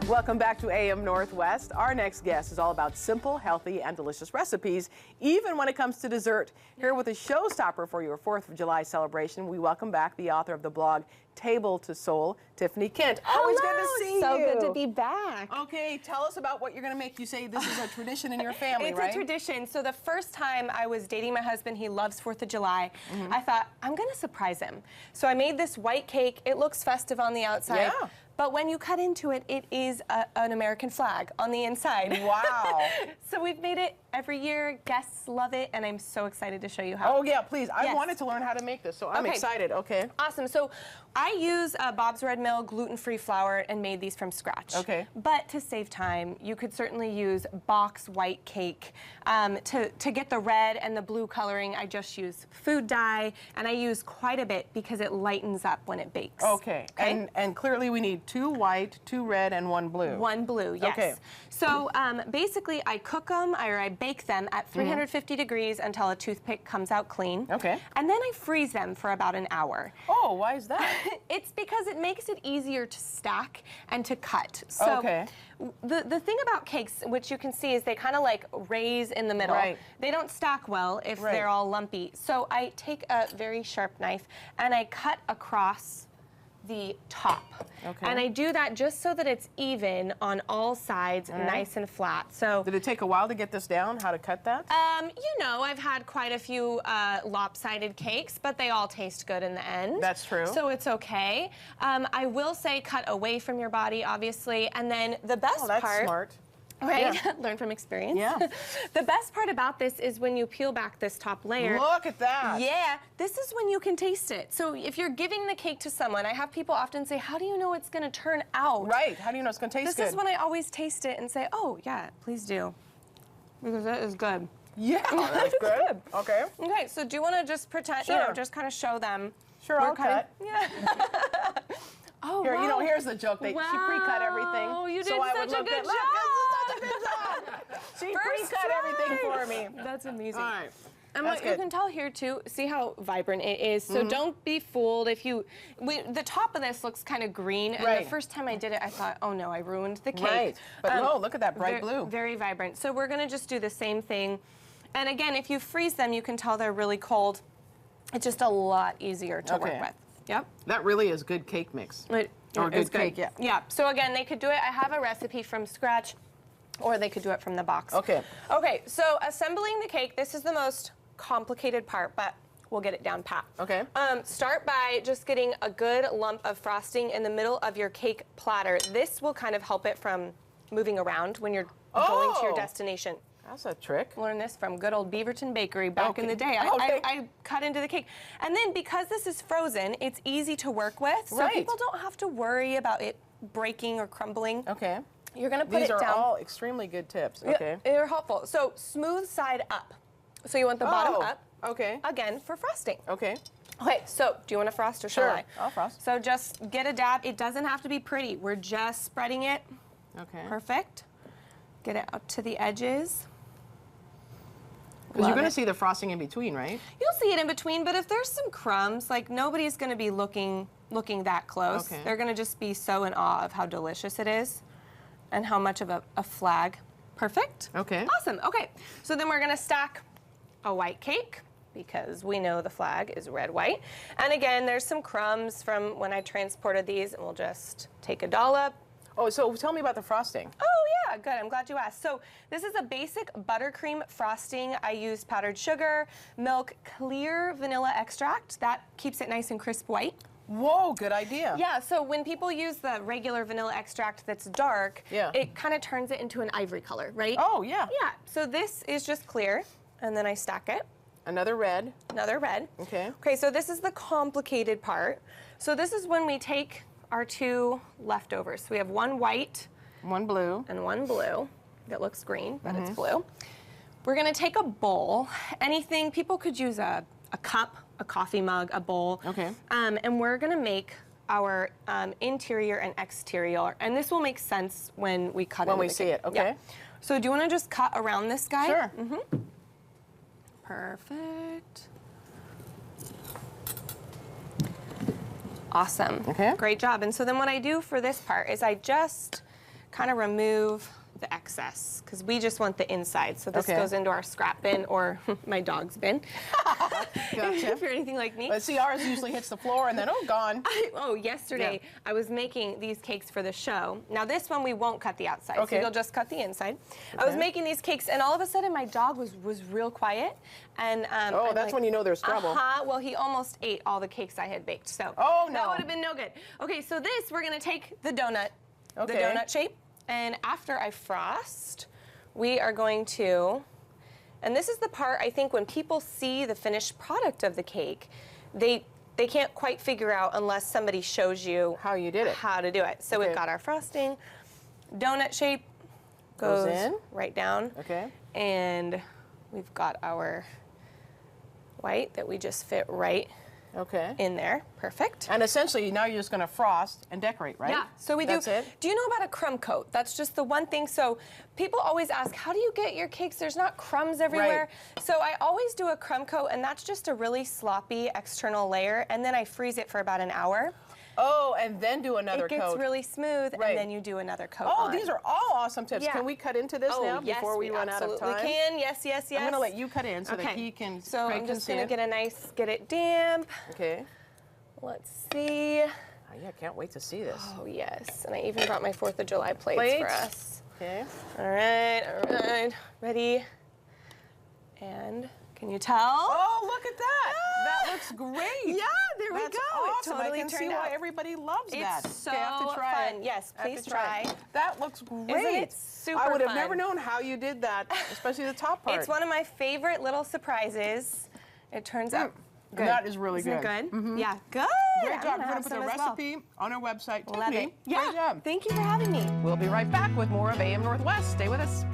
Welcome back to AM Northwest. Our next guest is all about simple, healthy, and delicious recipes, even when it comes to dessert. Here with a showstopper for your 4th of July celebration, we welcome back the author of the blog Table to Soul, Tiffany Kent. Always good to see you. So good to be back. Okay, tell us about what you're going to make. You say this is a tradition in your family, right? It's a tradition. So the first time I was dating my husband, he loves 4th of July, I thought, I'm going to surprise him. So I made this white cake. It looks festive on the outside. Yeah. But when you cut into it, it is an American flag on the inside. Wow. So we've made it every year. Guests love it, and I'm so excited to show you how. Oh, yeah, please. I wanted to learn how to make this, so I'm excited. Okay. Awesome. So I use Bob's Red Mill gluten-free flour and made these from scratch. Okay. But to save time, you could certainly use box white cake. To get the red and the blue coloring, I just use food dye, and I use quite a bit because it lightens up when it bakes. Okay. And clearly we need 2 white, 2 red, and 1 blue. 1 blue, yes. Okay. So basically, I cook them, or I bake them at 350 degrees until a toothpick comes out clean. Okay. And then I freeze them for about an hour. Oh, why is that? It's because it makes it easier to stack and to cut. So the thing about cakes, which you can see, is they kind of like raise in the middle. Right. They don't stack well if they're all lumpy. So I take a very sharp knife and I cut across the top. Okay. And I do that just so that it's even on all sides, nice and flat. So did it take a while to get this down, how to cut that? you know, I've had quite a few lopsided cakes, but they all taste good in the end. That's true. So it's okay. I will say cut away from your body, obviously, and then the best that's part. Smart. Right? Yeah. Learn from experience. Yeah. The best part about this is when you peel back this top layer. Look at that. Yeah, this is when you can taste it. So if you're giving the cake to someone, I have people often say, how do you know it's going to turn out? Right. How do you know it's going to taste good? This is when I always taste it and say, oh, yeah, please do. Because it is good. Yeah, that's good. Okay. Okay, so do you want to just pretend, you know, just kind of show them? Sure, I'll cut. Yeah. Oh, Here, wow. you know, here's the joke. She pre-cut everything. Oh, you did so I such would a look good at, job. Look, this is such a good job. She pre-cut everything for me. That's amazing. All right. And That's what good. you can tell here too, see how vibrant it is. So don't be fooled if you, the top of this looks kind of green. And the first time I did it, I thought, oh no, I ruined the cake. Right. But no, look at that bright blue. Very vibrant. So we're gonna just do the same thing. And again, if you freeze them, you can tell they're really cold. It's just a lot easier to work with. Yep. That really is good cake mix. Or good cake, yeah. Yeah, so again, they could do it, I have a recipe from scratch, or they could do it from the box. Okay. Okay, so assembling the cake, this is the most complicated part, but we'll get it down pat. Okay. Start by just getting a good lump of frosting in the middle of your cake platter. This will kind of help it from moving around when you're going to your destination. That's a trick. Learned this from good old Beaverton Bakery back in the day. I cut into the cake. And then because this is frozen, it's easy to work with. So people don't have to worry about it breaking or crumbling. Okay. You're going to put it down. These are all extremely good tips. Okay. They're helpful. So smooth side up. So you want the bottom up. Okay. Again, for frosting. Okay. Okay, so do you want to frost or shall I? I'll frost. So just get a dab. It doesn't have to be pretty. We're just spreading it. Okay. Perfect. Get it out to the edges. Because you're going to see the frosting in between, right? You'll see it in between, but if there's some crumbs, like nobody's going to be looking that close. Okay. They're going to just be so in awe of how delicious it is and how much of a flag. Perfect. Okay. Awesome. Okay, so then we're going to stack a white cake because we know the flag is red, white. And again, there's some crumbs from when I transported these, and we'll just take a dollop. Oh, so tell me about the frosting. Oh, yeah, good. I'm glad you asked. So this is a basic buttercream frosting. I use powdered sugar, milk, clear vanilla extract. That keeps it nice and crisp white. Whoa, good idea. Yeah, so when people use the regular vanilla extract that's dark, it kind of turns it into an ivory color, right? Oh, yeah. Yeah, so this is just clear, and then I stack it. Another red. Another red. Okay. Okay, so this is the complicated part. So this is when we take our 2 leftovers. So we have 1 white, 1 blue, and 1 blue. That looks green, but it's blue. We're gonna take a bowl. Anything, people could use a cup, a coffee mug, a bowl. Okay. And we're gonna make our interior and exterior, and this will make sense when we cut it. When we see it, okay. Yeah. So do you wanna just cut around this guy? Sure. Perfect. Awesome. Okay. Great job. And so then what I do for this part is I just kind of remove the excess, because we just want the inside. So this Okay. goes into our scrap bin, or my dog's bin. Gotcha. If you're anything like me. But see, ours usually hits the floor and then, oh, gone. Yesterday I was making these cakes for the show. Now this one we won't cut the outside, Okay. so you'll just cut the inside. I was making these cakes, and all of a sudden my dog was real quiet. And Oh, that's when you know there's trouble. Well, he almost ate all the cakes I had baked, so Oh, no. that would have been no good. Okay, so this, we're gonna take the donut, the Okay. donut shape, and after I frost, we are going to, and this is the part I think when people see the finished product of the cake, they can't quite figure out unless somebody shows you How you did it. how to do it. So Okay. we've got our frosting, donut shape goes in. right down, Okay. and we've got our white that we just fit right Okay. in there. Perfect. And essentially, now you're just going to frost and decorate, right? Yeah, so we do. That's it? Do you know about a crumb coat? That's just the one thing. So people always ask, how do you get your cakes? There's not crumbs everywhere. So I always do a crumb coat, and that's just a really sloppy external layer, and then I freeze it for about an hour. Oh, and then do another It gets coat. really smooth, Right. and then you do another coat Oh, on. these are all awesome tips. Yeah. Can we cut into this now yes, before we run out of absolutely time? can. Yes, yes, yes. I'm going to let you cut in so that he can. So Craig I'm can just see going to it. get it damp. Okay. Let's see. Oh, yeah, can't wait to see this. Oh, yes. And I even brought my 4th of July plates for Plates. us. Okay. All right. Ready? And can you tell? Oh, look at that. That looks great. Yeah, there we That's go. awesome. It totally I can see turned why out. everybody loves that. It's so Okay, I have to try fun. it. Yes, I have please to try. try. That looks great. Isn't it super I would have fun? never known how you did that, especially the top part. It's one of my favorite little surprises. It turns out good. That is really Isn't good. it good? Yeah, good. Great job. I'm We're going have to put the some as well. recipe on our website. Love Tiffany, it. Yeah. great job. Thank you for having me. We'll be right back with more of AM Northwest. Stay with us.